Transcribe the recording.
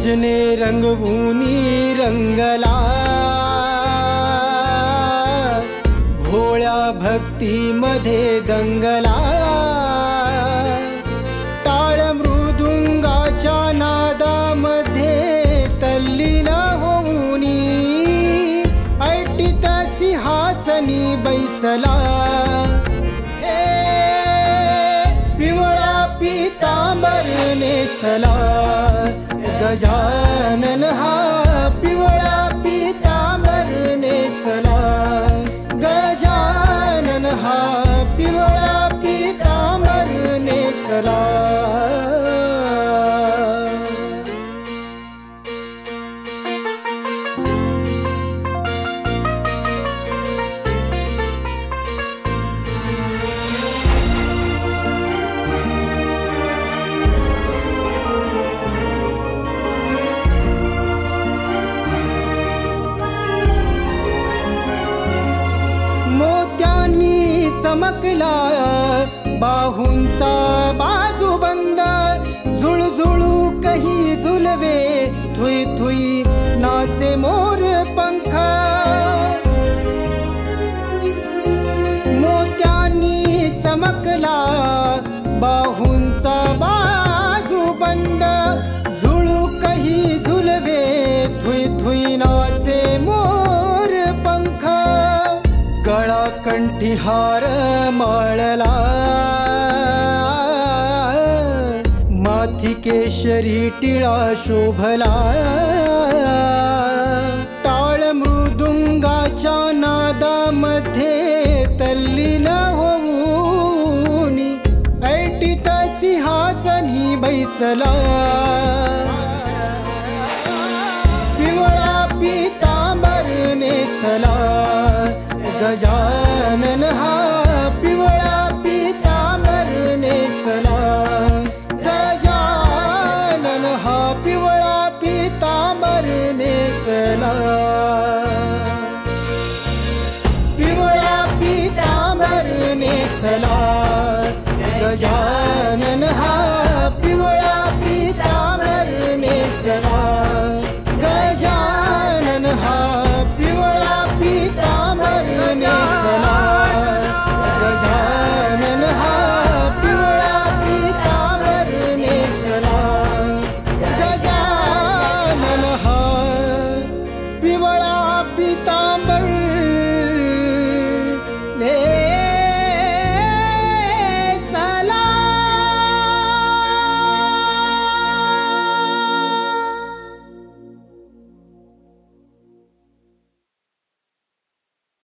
भजने रंगभूनी रंगला, भोळ्या भक्तीमध्ये दंगला। टाळ मृदुंगाच्या नादामध्ये तल्लीन होऊनी, ऐटीत सिंहासनी बैसला। पिवळा पीतांबर नेसला, गजानन हा पिवळा पीतांबर नेसला। गजानन हा पिवळा पीतांबर नेसला। चमकला बाहूंचा बाजूबंद, झुळझुळू कही झुलवे, थुई थुई नाचे मोर पंख। मोत्यांनी चमकला बाहूंचा बाजूबंद, झुळू कही झुलवे, थुई थुई नाचे मोर पंख। गळा कंठी हार माळला, माथी केशरी टिळा शोभला। टाळ मृदुंगाच्या नादामध्ये तल्लीन होऊनी, ऐटीत सिंहासनी बैसला। पिवळा पीतांबर नेसला, गजानन हा पिवळा पीतांबर नेसला। गजानन हा पिवळा पीतांबर नेसला। पिवळा पीतांबर नेसला, गजानन हा पिवळा पीतांबर नेसला। गजानन हा पिवळा पीतांबर नेसला। गजानन हा पिवळा पीतांबर नेसला। गजानन हा पिवळा